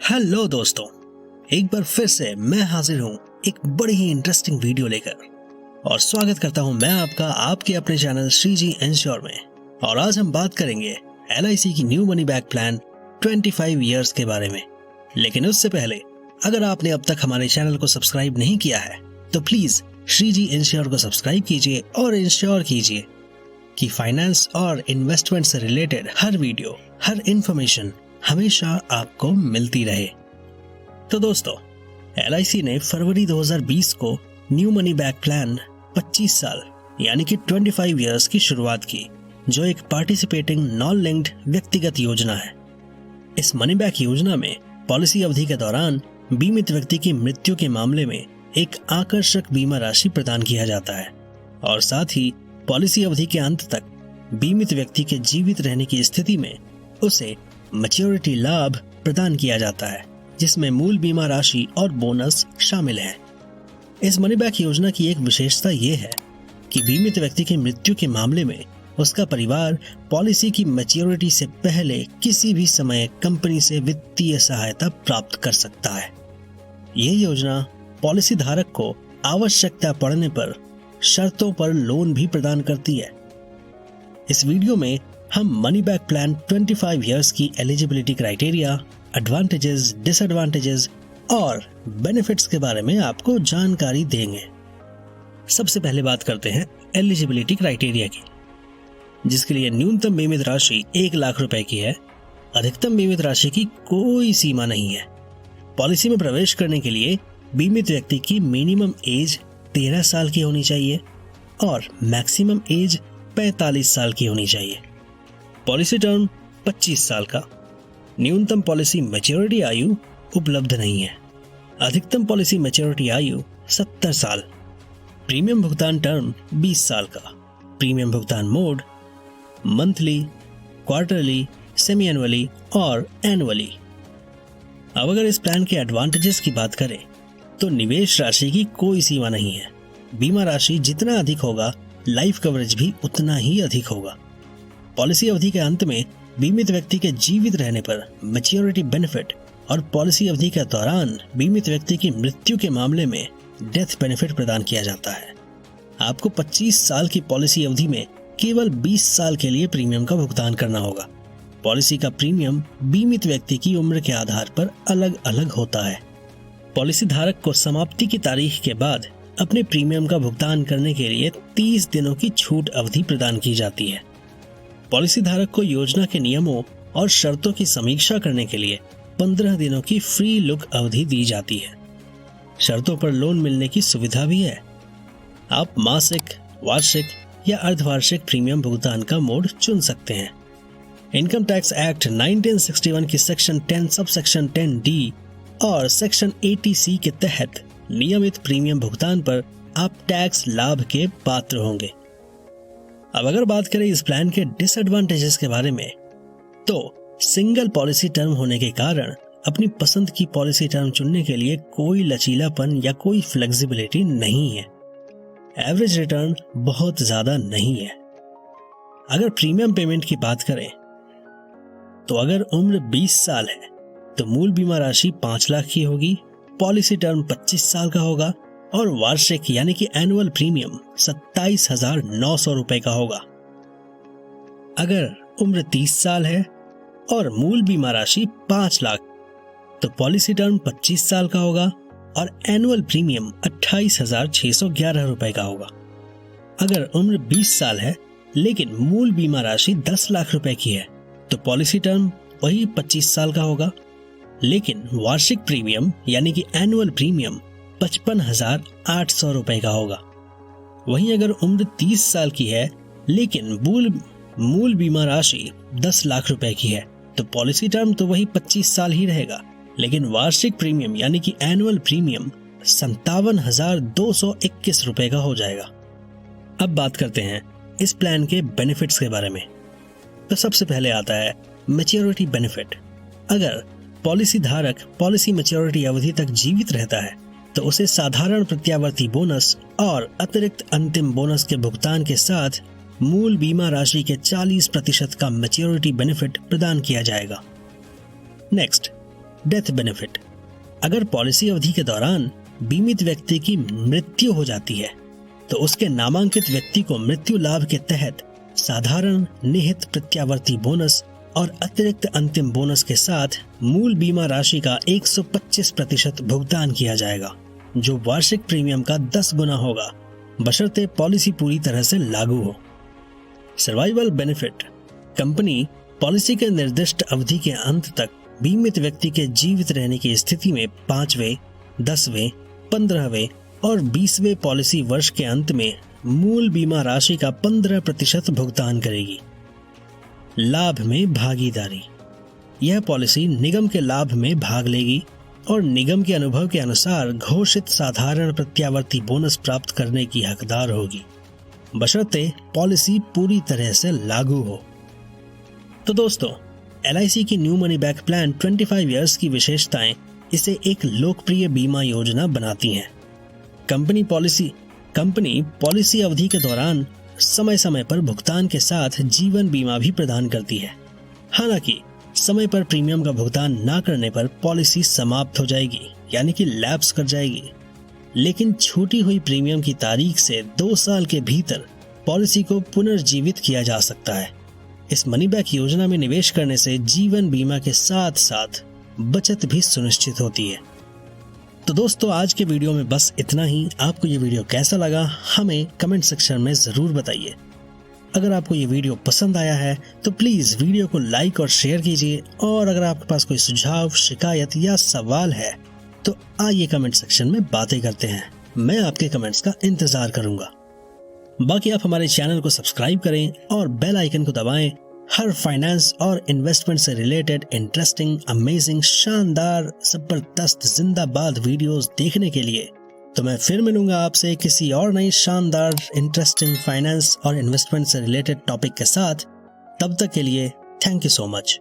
Hello दोस्तों, एक बार फिर से मैं हाजिर हूँ एक बड़ी ही इंटरेस्टिंग वीडियो लेकर और स्वागत करता हूँ मैं आपका आपके अपने चैनल श्रीजी इंश्योर में। और आज हम बात करेंगे LIC की new money back plan 25 years के बारे में। लेकिन उससे पहले अगर आपने अब तक हमारे चैनल को सब्सक्राइब नहीं किया है तो प्लीज श्रीजी इंश्योर को सब्सक्राइब कीजिए और इंश्योर कीजिए कि फाइनेंस और इन्वेस्टमेंट से रिलेटेड हर वीडियो, हर इंफॉर्मेशन हमेशा आपको मिलती रहे। तो दोस्तों, LIC ने फरवरी 2020 को न्यू मनी बैक प्लान 25 साल यानी कि 25 इयर्स की शुरुआत की, जो एक पार्टिसिपेटिंग नॉन लिंक्ड व्यक्तिगत योजना है। इस मनी बैक योजना में पॉलिसी अवधि के दौरान बीमित व्यक्ति की मृत्यु के मामले में एक आकर्षक बीमा राशि प्रदान किया जाता है और साथ ही पॉलिसी अवधि के अंत तक बीमित व्यक्ति के जीवित रहने की स्थिति में उसे मैच्योरिटी लाभ प्रदान किया जाता है, जिसमें मूल बीमा राशि और बोनस शामिल है। इस मनी बैक योजना की एक विशेषता ये है कि बीमित व्यक्ति की मृत्यु के मामले में उसका परिवार पॉलिसी की मैच्योरिटी से पहले किसी भी समय कंपनी से वित्तीय सहायता प्राप्त कर सकता है। ये योजना पॉलिसी धारक को आवश्यकता पड़ने पर शर्तों पर लोन भी प्रदान करती है। इस वीडियो में हम मनी बैक प्लान 25 इयर्स की एलिजिबिलिटी क्राइटेरिया, एडवांटेजेस, डिसएडवांटेजेस और बेनिफिट्स के बारे में आपको जानकारी देंगे। सबसे पहले बात करते हैं एलिजिबिलिटी क्राइटेरिया की, जिसके लिए न्यूनतम बीमित राशि 1 लाख रुपए की है। अधिकतम बीमित राशि की कोई सीमा नहीं है। पॉलिसी में प्रवेश करने के लिए बीमित व्यक्ति की मिनिमम एज 13 साल की होनी चाहिए और मैक्सिमम एज 45 साल की होनी चाहिए। पॉलिसी टर्म 25 साल का। न्यूनतम पॉलिसी मैच्योरिटी आयु उपलब्ध नहीं है। अधिकतम पॉलिसी मैच्योरिटी आयु 70 साल। प्रीमियम भुगतान टर्म 20 साल का। प्रीमियम भुगतान mode monthly, quarterly, semi annually और एनुअली। अब अगर इस प्लान के एडवांटेजेस की बात करें तो निवेश राशि की कोई सीमा नहीं है। बीमा राशि जितना अधिक होगा, लाइफ कवरेज भी उतना ही अधिक होगा। पॉलिसी अवधि के अंत में बीमित व्यक्ति के जीवित रहने पर मैच्योरिटी बेनिफिट और पॉलिसी अवधि के दौरान बीमित व्यक्ति की मृत्यु के मामले में डेथ बेनिफिट प्रदान किया जाता है। आपको 25 साल की पॉलिसी अवधि में केवल 20 साल के लिए प्रीमियम का भुगतान करना होगा। पॉलिसी का प्रीमियम बीमित व्यक्ति की उम्र के आधार पर अलग अलग होता है। पॉलिसी धारक को समाप्ति की तारीख के बाद अपने प्रीमियम का भुगतान करने के लिए 30 दिनों की छूट अवधि प्रदान की जाती है। पॉलिसी धारक को योजना के नियमों और शर्तों की समीक्षा करने के लिए 15 दिनों की फ्री लुक अवधि दी जाती है। शर्तों पर लोन मिलने की सुविधा भी है। आप मासिक, वार्षिक या अर्धवार्षिक प्रीमियम भुगतान का मोड चुन सकते हैं। इनकम टैक्स एक्ट 1961 की सेक्शन 10 सब सेक्शन 10D और सेक्शन 80C के तहत नियमित प्रीमियम भुगतान पर आप टैक्स लाभ के पात्र होंगे। अब अगर बात करें इस प्लान के डिसएडवांटेजेस के बारे में, तो सिंगल पॉलिसी टर्म होने के कारण अपनी पसंद की पॉलिसी टर्म चुनने के लिए कोई लचीलापन या कोई फ्लेक्सिबिलिटी नहीं है। एवरेज रिटर्न बहुत ज्यादा नहीं है। अगर प्रीमियम पेमेंट की बात करें तो अगर उम्र 20 साल है तो मूल बीमा राशि 5 लाख की होगी, पॉलिसी टर्म 25 साल का होगा और वार्षिक यानी कि एनुअल प्रीमियम 27,900 रुपए का होगा। अगर उम्र 30 साल है और मूल बीमा राशि 5 लाख तो पॉलिसी टर्म 25 साल का होगा और एनुअल प्रीमियम 28,611 रुपए का होगा। अगर उम्र 20 साल है लेकिन मूल बीमा राशि 10 लाख रुपए की है तो पॉलिसी टर्म वही 25 साल का होगा, लेकिन वार्षिक प्रीमियम यानी कि एनुअल प्रीमियम 55,800 रुपए का होगा। वहीं अगर उम्र 30 साल की है लेकिन मूल बीमा राशि 10 लाख रुपए की है तो पॉलिसी टर्म तो वही 25 साल ही रहेगा, लेकिन वार्षिक प्रीमियम यानी कि एनुअल प्रीमियम 57,221 रुपए का हो जाएगा। अब बात करते हैं इस प्लान के बेनिफिट्स के बारे में। तो सबसे पहले आता है मैच्योरिटी बेनिफिट। अगर पॉलिसी धारक पॉलिसी मैच्योरिटी अवधि तक जीवित रहता है तो उसे साधारण प्रत्यावर्ती बोनस और अतिरिक्त अंतिम बोनस के भुगतान के साथ मूल बीमा राशि के 40% का मैच्योरिटी बेनिफिट प्रदान किया जाएगा। Next, death benefit. अगर पॉलिसी अवधि के दौरान बीमित व्यक्ति की मृत्यु हो जाती है तो उसके नामांकित व्यक्ति को मृत्यु लाभ के तहत साधारण निहित प्रत्यावर्ती बोनस और अतिरिक्त अंतिम बोनस के साथ मूल बीमा राशि का 125% भुगतान किया जाएगा, जो वार्षिक प्रीमियम का 10 गुना होगा, बशर्ते पॉलिसी पूरी तरह से लागू हो। Survival benefit. कंपनी पॉलिसी के निर्दिष्ट अवधि के अंत तक बीमित व्यक्ति के जीवित रहने की स्थिति में 5वें, 10वें, 15वें और 20वें पॉलिसी वर्ष के अंत में मूल बीमा राशि का 15% भुगतान करेगी। लाभ में भागीदारी। यह पॉलिसी निगम के लाभ में भाग लेगी और निगम के अनुभव के अनुसार घोषित साधारण प्रत्यावर्ती बोनस प्राप्त करने की हकदार होगी, बशर्ते पॉलिसी पूरी तरह से लागू हो। तो दोस्तों, LIC की new money back plan 25 years की विशेषताएं इसे एक लोकप्रिय बीमा योजना बनाती हैं। कंपनी पॉलिसी अवधि के दौरान समय समय पर भुगतान के साथ जीवन बीमा भी प्रदान करती है। हालांकि समय पर प्रीमियम का भुगतान न करने पर पॉलिसी समाप्त हो जाएगी, यानी कि लैप्स कर जाएगी। लेकिन छूटी हुई प्रीमियम की तारीख से 2 साल के भीतर पॉलिसी को पुनर्जीवित किया जा सकता है। इस मनी बैक योजना में निवेश करने से जीवन बीमा के साथ साथ बचत भी सुनिश्चित होती है। तो दोस्तों, आज के वीडियो में बस इतना ही। आपको ये वीडियो कैसा लगा हमें कमेंट सेक्शन में ज़रूर बताइए। अगर आपको ये वीडियो पसंद आया है तो प्लीज़ वीडियो को लाइक और शेयर कीजिए, और अगर आपके पास कोई सुझाव, शिकायत या सवाल है तो आइए कमेंट सेक्शन में बातें करते हैं। मैं आपके कमेंट्स का इंतज़ार करूँगा। बाकी आप हमारे चैनल को सब्सक्राइब करें और बेल आइकन को दबाएं हर फाइनेंस और इन्वेस्टमेंट से रिलेटेड इंटरेस्टिंग, अमेजिंग, शानदार, जबरदस्त, जिंदाबाद वीडियोस देखने के लिए। तो मैं फिर मिलूंगा आपसे किसी और नई शानदार, इंटरेस्टिंग फाइनेंस और इन्वेस्टमेंट से रिलेटेड टॉपिक के साथ। तब तक के लिए थैंक यू सो मच।